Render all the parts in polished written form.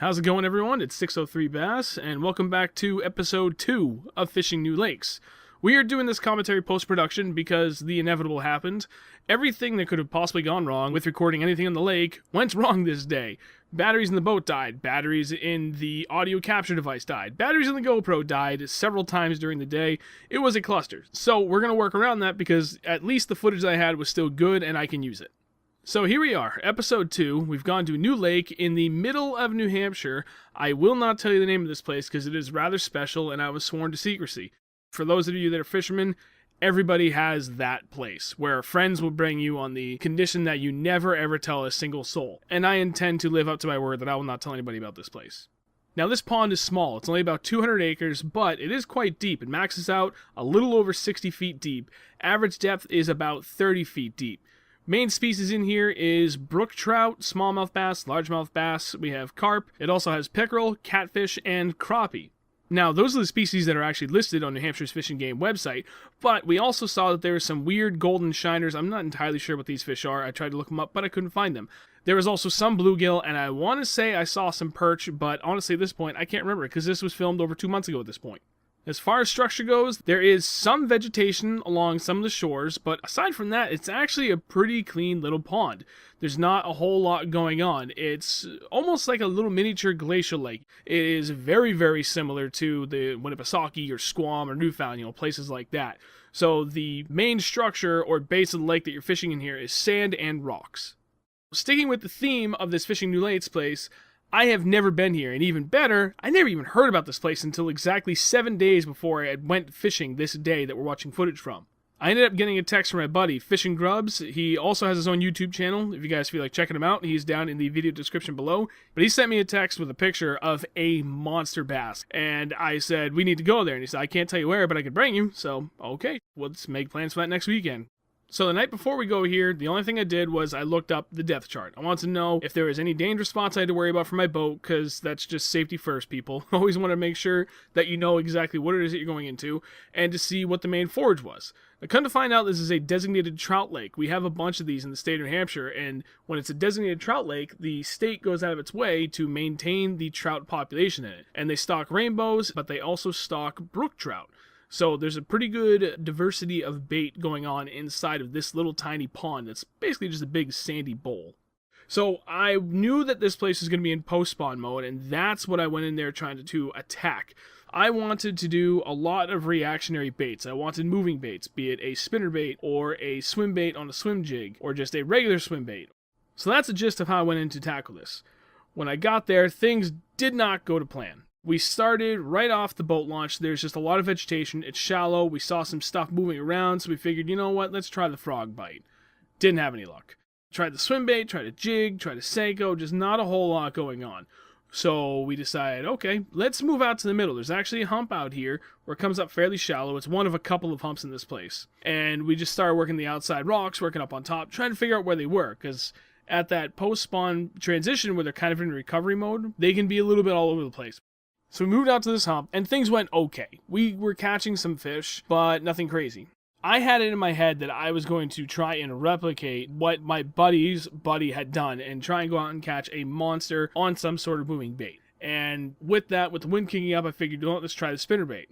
How's it going, everyone? It's 603 Bass, and welcome back to episode 2 of Fishing New Lakes. We are doing this commentary post-production because the inevitable happened. Everything that could have possibly gone wrong with recording anything on the lake went wrong this day. Batteries in the boat died, batteries in the audio capture device died, batteries in the GoPro died several times during the day. It was a cluster. So we're going to work around that because at least the footage that I had was still good and I can use it. So here we are, episode 2. We've gone to a new lake in the middle of New Hampshire. I will not tell you the name of this place because it is rather special and I was sworn to secrecy. For those of you that are fishermen, everybody has that place where friends will bring you on the condition that you never ever tell a single soul. And I intend to live up to my word that I will not tell anybody about this place. Now this pond is small. It's only about 200 acres, but it is quite deep. It maxes out a little over 60 feet deep. Average depth is about 30 feet deep. Main species in here is brook trout, smallmouth bass, largemouth bass. We have carp. It also has pickerel, catfish, and crappie. Now, those are the species that are actually listed on New Hampshire's Fish and Game website, but we also saw that there are some weird golden shiners. I'm not entirely sure what these fish are. I tried to look them up, but I couldn't find them. There was also some bluegill, and I want to say I saw some perch, but honestly at this point, I can't remember because this was filmed over 2 months ago at this point. As far as structure goes, there is some vegetation along some of the shores, but aside from that, it's actually a pretty clean little pond. There's not a whole lot going on. It's almost like a little miniature glacial lake. It is very, very similar to the Winnipesaukee or Squam or Newfoundland, places like that. So the main structure or base of the lake that you're fishing in here is sand and rocks. Sticking with the theme of this Fishing New Lakes place, I have never been here, and even better, I never even heard about this place until exactly 7 days before I went fishing this day that we're watching footage from. I ended up getting a text from my buddy, Fishing Grubs. He also has his own YouTube channel. If you guys feel like checking him out, he's down in the video description below. But he sent me a text with a picture of a monster bass. And I said, we need to go there. And he said, I can't tell you where, but I could bring you. So, okay, let's make plans for that next weekend. So the night before we go here, the only thing I did was I looked up the depth chart. I wanted to know if there was any dangerous spots I had to worry about for my boat, because that's just safety first, people. Always want to make sure that you know exactly what it is that you're going into, and to see what the main forage was. I come to find out this is a designated trout lake. We have a bunch of these in the state of New Hampshire, and when it's a designated trout lake, the state goes out of its way to maintain the trout population in it. And they stock rainbows, but they also stock brook trout. So there's a pretty good diversity of bait going on inside of this little tiny pond that's basically just a big sandy bowl. So I knew that this place was going to be in post-spawn mode, and that's what I went in there trying to attack. I wanted to do a lot of reactionary baits. I wanted moving baits, be it a spinner bait or a swim bait on a swim jig or just a regular swim bait. So that's the gist of how I went in to tackle this. When I got there, things did not go to plan. We started right off the boat launch. There's just a lot of vegetation. It's shallow. We saw some stuff moving around, so we figured, you know what, let's try the frog bite. Didn't have any luck. Tried the swim bait, tried a jig, tried a Senko, just not a whole lot going on. So we decided, okay, let's move out to the middle. There's actually a hump out here where it comes up fairly shallow. It's one of a couple of humps in this place. And we just started working the outside rocks, working up on top, trying to figure out where they were, because at that post-spawn transition where they're kind of in recovery mode, they can be a little bit all over the place. So we moved out to this hump, and things went okay. We were catching some fish, but nothing crazy. I had it in my head that I was going to try and replicate what my buddy's buddy had done and try and go out and catch a monster on some sort of moving bait. And with that, with the wind kicking up, I figured, let's try the spinner bait.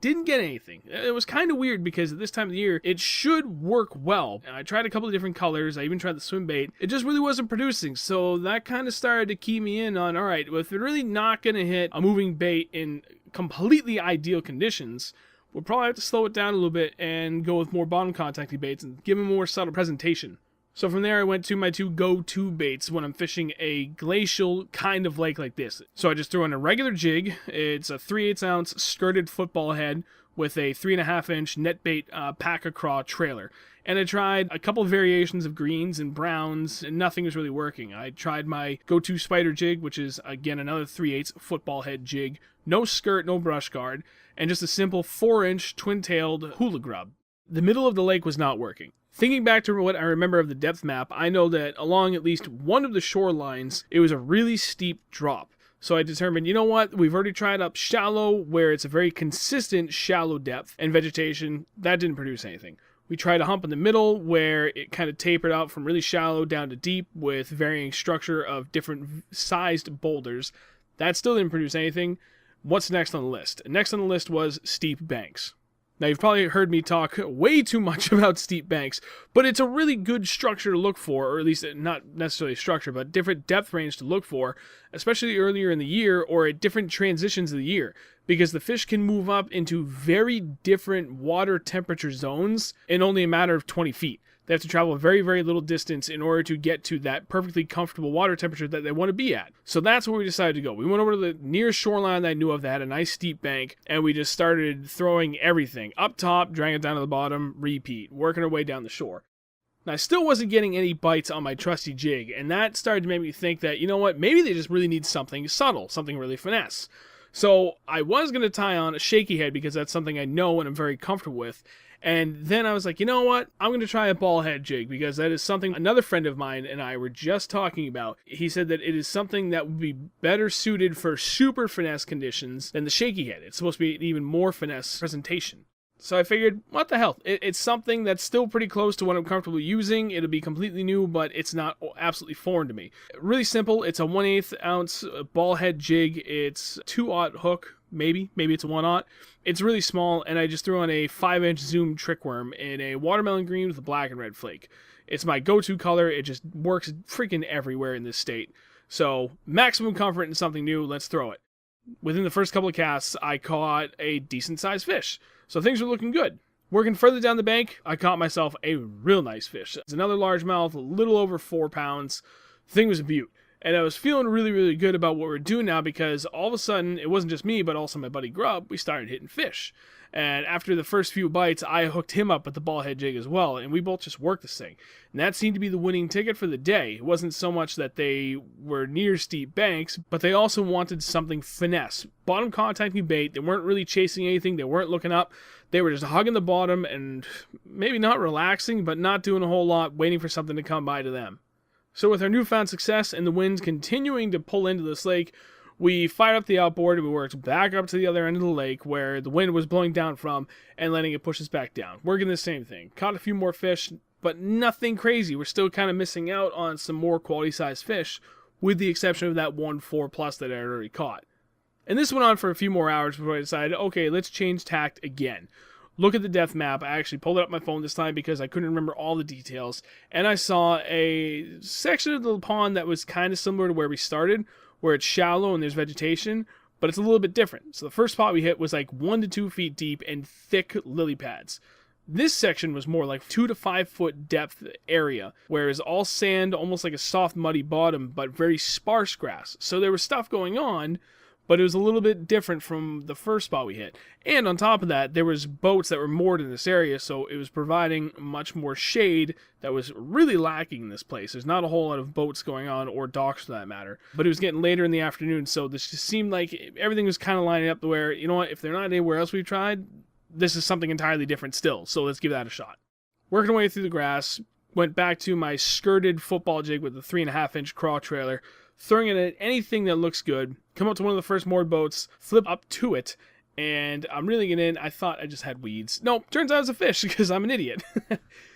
Didn't get anything. It was kind of weird because at this time of the year, it should work well. And I tried a couple of different colors. I even tried the swim bait. It just really wasn't producing. So that kind of started to key me in on, all right, well, if they're really not going to hit a moving bait in completely ideal conditions, we'll probably have to slow it down a little bit and go with more bottom contacting baits and give them a more subtle presentation. So from there, I went to my two go-to baits when I'm fishing a glacial kind of lake like this. So I just threw in a regular jig. It's a 3/8 ounce skirted football head with a 3.5 inch net bait pack-a-craw trailer. And I tried a couple of variations of greens and browns, and nothing was really working. I tried my go-to spider jig, which is, again, another 3/8 football head jig. No skirt, no brush guard, and just a simple 4-inch twin-tailed hula grub. The middle of the lake was not working. Thinking back to what I remember of the depth map, I know that along at least one of the shorelines, it was a really steep drop. So I determined, you know what, we've already tried up shallow, where it's a very consistent shallow depth and vegetation. That didn't produce anything. We tried a hump in the middle where it kind of tapered out from really shallow down to deep with varying structure of different sized boulders. That still didn't produce anything. What's next on the list? Next on the list was steep banks. Now, you've probably heard me talk way too much about steep banks, but it's a really good structure to look for, or at least not necessarily structure, but different depth range to look for, especially earlier in the year or at different transitions of the year, because the fish can move up into very different water temperature zones in only a matter of 20 feet. They have to travel a very, very little distance in order to get to that perfectly comfortable water temperature that they want to be at. So that's where we decided to go. We went over to the nearest shoreline that I knew of that had a nice steep bank, and we just started throwing everything. Up top, dragging it down to the bottom, repeat, working our way down the shore. Now, I still wasn't getting any bites on my trusty jig, and that started to make me think that, you know what, maybe they just really need something subtle, something really finesse. So I was going to tie on a shaky head because that's something I know and I'm very comfortable with. And then I was like, you know what? I'm going to try a ball head jig because that is something another friend of mine and I were just talking about. He said that it is something that would be better suited for super finesse conditions than the shaky head. It's supposed to be an even more finesse presentation. So I figured, what the hell? It's something that's still pretty close to what I'm comfortable using. It'll be completely new, but it's not absolutely foreign to me. Really simple. It's a 1/8 ounce ball head jig. It's 2/0 hook. Maybe it's a 1/0. It's really small, and I just threw on a 5-inch zoom trick worm in a watermelon green with a black and red flake. It's my go-to color. It just works freaking everywhere in this state. So maximum comfort in something new. Let's throw it. Within the first couple of casts, I caught a decent-sized fish. So things were looking good. Working further down the bank, I caught myself a real nice fish. It's another largemouth, a little over 4 pounds. The thing was a beaut. And I was feeling really, really good about what we're doing now because all of a sudden, it wasn't just me, but also my buddy Grub, we started hitting fish. And after the first few bites, I hooked him up with the ball head jig as well, and we both just worked this thing. And that seemed to be the winning ticket for the day. It wasn't so much that they were near steep banks, but they also wanted something finesse. Bottom contacting bait, they weren't really chasing anything, they weren't looking up. They were just hugging the bottom and maybe not relaxing, but not doing a whole lot, waiting for something to come by to them. So with our newfound success and the winds continuing to pull into this lake, we fired up the outboard and we worked back up to the other end of the lake where the wind was blowing down from and letting it push us back down. Working the same thing. Caught a few more fish, but nothing crazy. We're still kind of missing out on some more quality-sized fish, with the exception of that 1 4+ that I had already caught. And this went on for a few more hours before I decided, okay, let's change tact again. Look at the depth map. I actually pulled it up my phone this time because I couldn't remember all the details. And I saw a section of the pond that was kind of similar to where we started, where it's shallow and there's vegetation, but it's a little bit different. So the first spot we hit was like 1 to 2 feet deep and thick lily pads. This section was more like 2 to 5 foot depth area, where it was all sand, almost like a soft muddy bottom, but very sparse grass. So there was stuff going on, but it was a little bit different from the first spot we hit. And on top of that, there was boats that were moored in this area, so it was providing much more shade that was really lacking in this place. There's not a whole lot of boats going on, or docks for that matter. But it was getting later in the afternoon, so this just seemed like everything was kind of lining up to where, you know what, if they're not anywhere else we've tried, this is something entirely different still, so let's give that a shot. Working our way through the grass, went back to my skirted football jig with the 3.5-inch craw trailer, throwing it at anything that looks good, come up to one of the first moored boats, flip up to it, and I'm reeling it in. I thought I just had weeds. No, turns out it was a fish because I'm an idiot.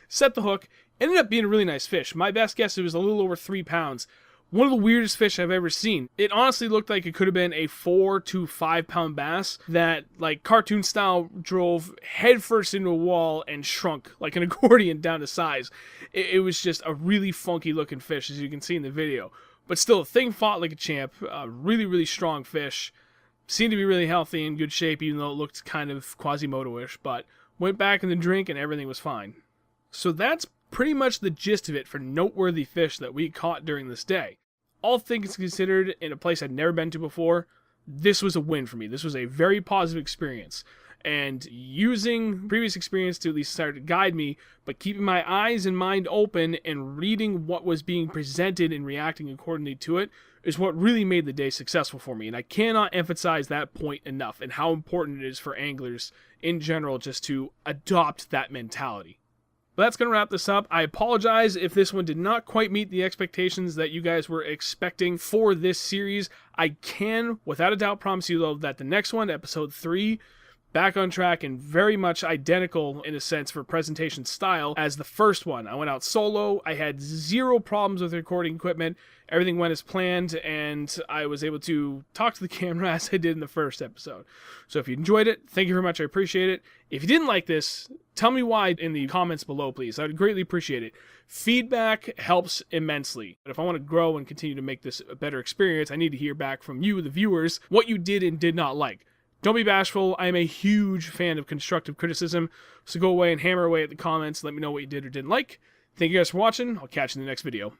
Set the hook, ended up being a really nice fish. My best guess, it was a little over 3 pounds. One of the weirdest fish I've ever seen. It honestly looked like it could have been a 4 to 5 pound bass that, like cartoon style, drove headfirst into a wall and shrunk like an accordion down to size. It was just a really funky looking fish, as you can see in the video. But still, the thing fought like a champ. Really, really strong fish. Seemed to be really healthy and good shape, even though it looked kind of Quasimodo-ish. But went back in the drink and everything was fine. So that's pretty much the gist of it for noteworthy fish that we caught during this day. All things considered, in a place I'd never been to before, this was a win for me. This was a very positive experience. And using previous experience to at least start to guide me, but keeping my eyes and mind open and reading what was being presented and reacting accordingly to it is what really made the day successful for me. And I cannot emphasize that point enough and how important it is for anglers in general just to adopt that mentality. But that's going to wrap this up. I apologize if this one did not quite meet the expectations that you guys were expecting for this series. I can, without a doubt, promise you, though, that the next one, episode 3, back on track and very much identical in a sense for presentation style as the first one. I went out solo. I had zero problems with recording equipment. Everything went as planned, and I was able to talk to the camera as I did in the first episode. So if you enjoyed it, thank you very much. I appreciate it. If you didn't like this, tell me why in the comments below, please. I would greatly appreciate it. Feedback helps immensely. But if I want to grow and continue to make this a better experience, I need to hear back from you, the viewers, what you did and did not like. Don't be bashful. I am a huge fan of constructive criticism, so go away and hammer away at the comments. Let me know what you did or didn't like. Thank you guys for watching. I'll catch you in the next video.